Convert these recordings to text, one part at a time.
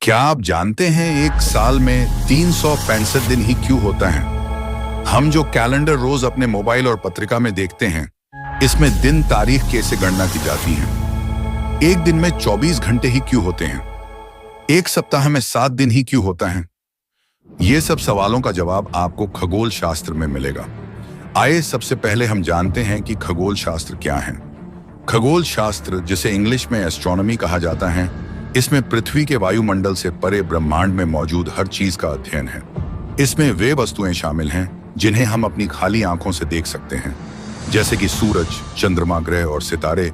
क्या आप जानते हैं एक साल में 365 दिन ही क्यों होता है? हम जो कैलेंडर रोज अपने मोबाइल और पत्रिका में देखते हैं, इसमें दिन तारीख कैसे गणना की जाती है? एक दिन में 24 घंटे ही क्यों होते हैं? एक सप्ताह में 7 दिन ही क्यों होता है? ये सब सवालों का जवाब आपको खगोल शास्त्र में मिलेगा। आइए सबसे पहले हम जानते हैं कि खगोल शास्त्र क्या है। खगोल शास्त्र, जिसे इंग्लिश में एस्ट्रोनॉमी कहा जाता है, इसमें पृथ्वी के वायुमंडल से परे ब्रह्मांड में मौजूद हर चीज का अध्ययन है। इसमें वे वस्तुएं शामिल हैं जिन्हें हम अपनी खाली आंखों से देख सकते हैं, जैसे कि सूरज, चंद्रमा, ग्रह और सितारे।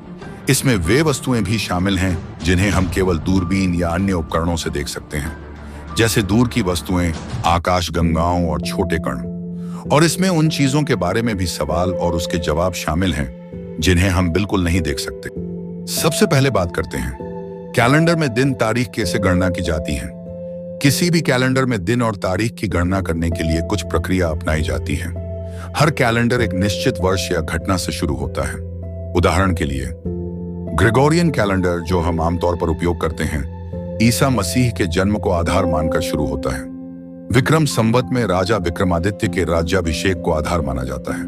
इसमें वे वस्तुएं भी शामिल हैं जिन्हें हम केवल दूरबीन या अन्य उपकरणों से देख सकते हैं, जैसे दूर की वस्तुएं, आकाशगंगाओं और छोटे कण। और इसमें उन चीजों के बारे में भी सवाल और उसके जवाब शामिल हैं जिन्हें हम बिल्कुल नहीं देख सकते। सबसे पहले बात करते हैं कैलेंडर में दिन तारीख कैसे गणना की जाती है। किसी भी कैलेंडर में दिन और तारीख की गणना करने के लिए कुछ प्रक्रिया अपनाई जाती है। हर कैलेंडर एक निश्चित वर्ष या घटना से शुरू होता है। उदाहरण के लिए ग्रेगोरियन कैलेंडर, जो हम आमतौर पर उपयोग करते हैं, ईसा मसीह के जन्म को आधार मानकर शुरू होता है। विक्रम संवत में राजा विक्रमादित्य के राज्याभिषेक को आधार माना जाता है।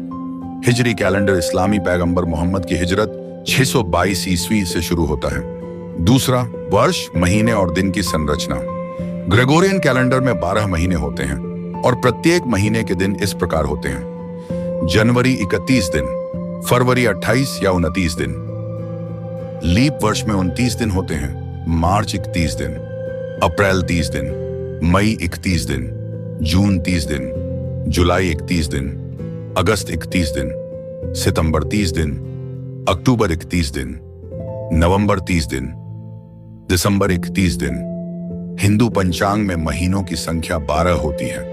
हिजरी कैलेंडर इस्लामी पैगंबर मोहम्मद की हिजरत 622 ईस्वी से शुरू होता है। दूसरा, वर्ष, महीने और दिन की संरचना। ग्रेगोरियन कैलेंडर में 12 महीने होते हैं और प्रत्येक महीने के दिन इस प्रकार होते हैं: जनवरी 31 दिन, फरवरी 28 या 29 दिन। लीप वर्ष में 29 दिन होते हैं: मार्च 31 दिन, अप्रैल 30 दिन, मई 31 दिन, जून 30 दिन, जुलाई 31 दिन, अगस्त 31 दिन, सितंबर 30 दिन, अक्टूबर 31 दिन, नवंबर 30 दिन, दिसंबर 31 दिन। हिंदू पंचांग में महीनों की संख्या 12 होती है,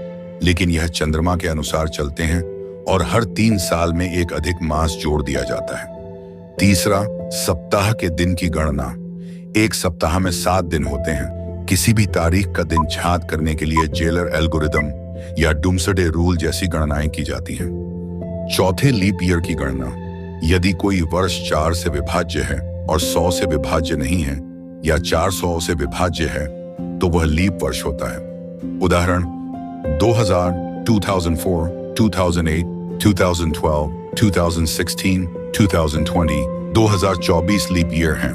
लेकिन यह चंद्रमा के अनुसार चलते हैं और हर 3 साल में एक अधिक मास जोड़ दिया जाता है। तीसरा, सप्ताह के दिन की गणना। एक सप्ताह में 7 दिन होते हैं। किसी भी तारीख का दिन ज्ञात करने के लिए जेलर एल्गोरिदम या डूम्सडे रूल जैसी गणनाएं की जाती हैं। चौथे, लीप ईयर की गणना। यदि कोई वर्ष 4 से विभाज्य है और 100 से विभाज्य नहीं है, या 400 से विभाज्य है, तो वह लीप वर्ष होता है। उदाहरण 2000, 2004, 2008, 2012, 2016, 2020, 2024 लीप ईयर हैं।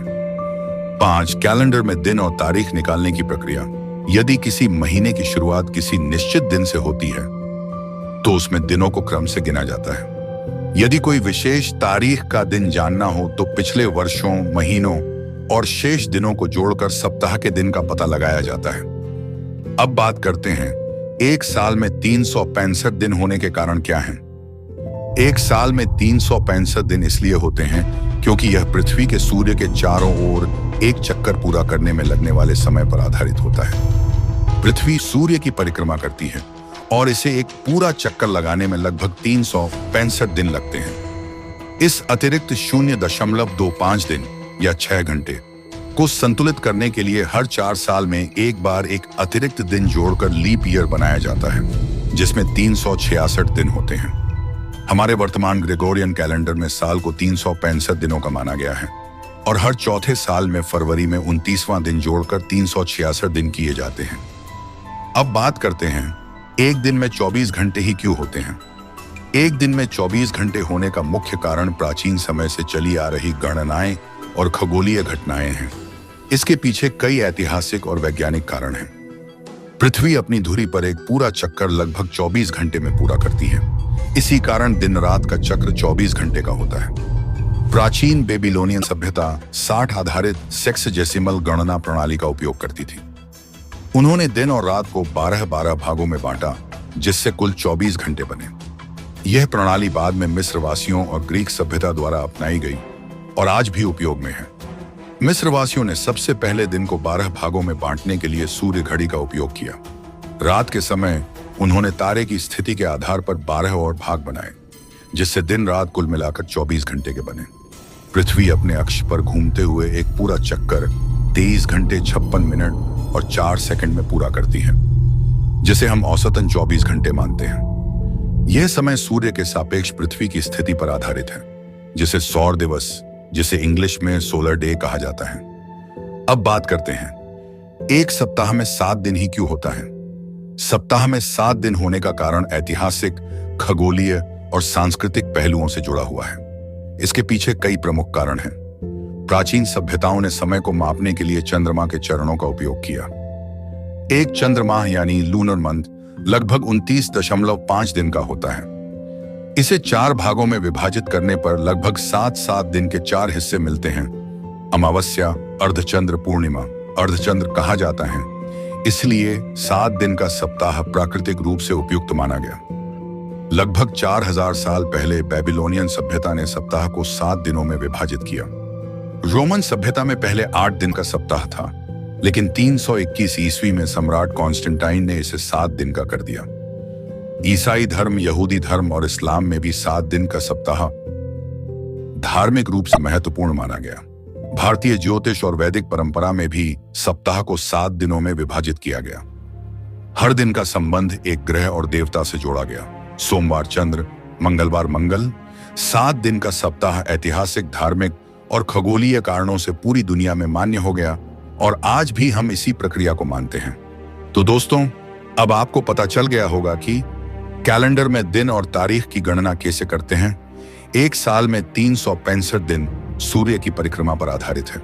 5, कैलेंडर में दिन और तारीख निकालने की प्रक्रिया। यदि किसी महीने की शुरुआत किसी निश्चित दिन से होती है, तो उसमें दिनों को क्रम से गिना जाता है। यदि कोई विशेष तारीख का दिन जानना हो, तो पिछले वर्षों, महीनों और शेष दिनों को जोड़कर सप्ताह के दिन का पता लगाया जाता है। अब बात करते हैं एक साल में 365 दिन होने के कारण क्या हैं। एक साल में 365 दिन इसलिए होते हैं क्योंकि यह पृथ्वी के सूर्य के चारों ओर एक चक्कर पूरा करने में लगने वाले समय पर आधारित होता है। पृथ्वी सूर्य की परिक्रमा करती है और इसे एक पूरा चक्कर लगाने में लगभग 365 दिन लगते हैं। इस अतिरिक्त 0.25 दिन या 6 घंटे को संतुलित करने के लिए हर 4 साल में एक बार एक अतिरिक्त दिन जोड़कर लीप ईयर बनाया जाता है, जिसमें 366 दिन होते हैं। हमारे वर्तमान ग्रेगोरियन कैलेंडर में साल को 365 दिनों का माना गया है और हर चौथे साल में फरवरी में 29वां दिन जोड़कर 366 दिन किए जाते हैं। अब बात करते हैं एक दिन में 24 घंटे ही क्यों होते हैं। एक दिन में 24 घंटे होने का मुख्य कारण प्राचीन समय से चली आ रही गणनाएं और खगोलीय घटनाएं हैं। इसके पीछे कई ऐतिहासिक और वैज्ञानिक कारण हैं। पृथ्वी अपनी धुरी पर एक पूरा चक्कर लगभग 24 घंटे में पूरा करती है। इसी कारण दिन रात का चक्र 24 घंटे का होता है। प्राचीन बेबीलोनियन सभ्यता 60 आधारित सेक्सजेसिमल गणना प्रणाली का उपयोग करती थी। उन्होंने दिन और रात को 12-12 भागों में बांटा, जिससे कुल 24 घंटे बने। यह प्रणाली बाद में मिस्रवासियों और ग्रीक सभ्यता द्वारा अपनाई गई और आज भी उपयोग में है। मिस्रवासियों ने सबसे पहले दिन को 12 भागों में बांटने के लिए सूर्य घड़ी का उपयोग किया। रात के समय उन्होंने तारे की स्थिति के आधार पर 12 और भाग बनाए, जिससे दिन रात कुल मिलाकर 24 घंटे के बने। पृथ्वी अपने अक्ष पर घूमते हुए एक पूरा चक्कर 23 घंटे 56 मिनट और 4 सेकंड में पूरा करती है, जिसे हम औसतन 24 घंटे मानते हैं। यह समय सूर्य के सापेक्ष पृथ्वी की स्थिति पर आधारित है, जिसे सौर दिवस, जिसे इंग्लिश में सोलर डे कहा जाता है। अब बात करते हैं एक सप्ताह में 7 दिन ही क्यों होता है? सप्ताह में 7 दिन होने का कारण ऐतिहासिक, खगोलीय और सांस्कृतिक पहलुओं से जुड़ा हुआ है। इसके पीछे कई प्रमुख कारण हैं। प्राचीन सभ्यताओं ने समय को मापने के लिए चंद्रमा के चरणों का उपयोग किया। एक चंद्रमाह यानी लूनर मंथ लगभग 29.5 दिन का होता है। इसे 4 भागों में विभाजित करने पर लगभग 7 दिन के 4 हिस्से मिलते हैं। अमावस्या, अर्धचंद्र, पूर्णिमा। अर्धचंद्र कहा जाता है, इसलिए 7 दिन का सप्ताह प्राकृतिक रूप से उपयुक्त माना गया। लगभग 4000 साल पहले बेबीलोनियन सभ्यता ने सप्ताह को 7 दिनों में विभाजित किया। रोमन सभ्यता में पहले 8 दिन का सप्ताह था, लेकिन 321 ईस्वी में सम्राट कॉन्स्टेंटाइन ने इसे 7 दिन का कर दिया। ईसाई धर्म, यहूदी धर्म और इस्लाम में भी 7 दिन का सप्ताह धार्मिक रूप से महत्वपूर्ण माना गया। भारतीय ज्योतिष और वैदिक परंपरा में भी सप्ताह को 7 दिनों में विभाजित किया गया। हर दिन का संबंध एक ग्रह और देवता से जोड़ा गया। सोमवार चंद्र, मंगलवार मंगल। 7 दिन का सप्ताह ऐतिहासिक, धार्मिक और खगोलीय कारणों से पूरी दुनिया में मान्य हो गया और आज भी हम इसी प्रक्रिया को मानते हैं। तो दोस्तों, अब आपको पता चल गया होगा कि कैलेंडर में दिन और तारीख की गणना कैसे करते हैं। एक साल में 365 दिन सूर्य की परिक्रमा पर आधारित है।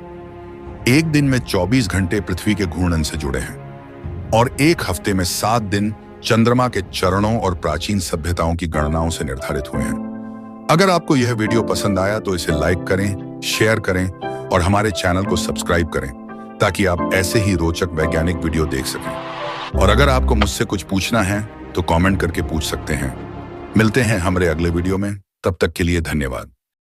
एक दिन में 24 घंटे पृथ्वी के घूर्णन से जुड़े हैं और एक हफ्ते में 7 दिन चंद्रमा के चरणों और प्राचीन सभ्यताओं की गणनाओं से निर्धारित हुए हैं। अगर आपको यह वीडियो पसंद आया तो इसे लाइक करें, शेयर करें और हमारे चैनल को सब्सक्राइब करें ताकि आप ऐसे ही रोचक वैज्ञानिक वीडियो देख सकें। और अगर आपको मुझसे कुछ पूछना है तो कमेंट करके पूछ सकते हैं। मिलते हैं हमारे अगले वीडियो में, तब तक के लिए धन्यवाद।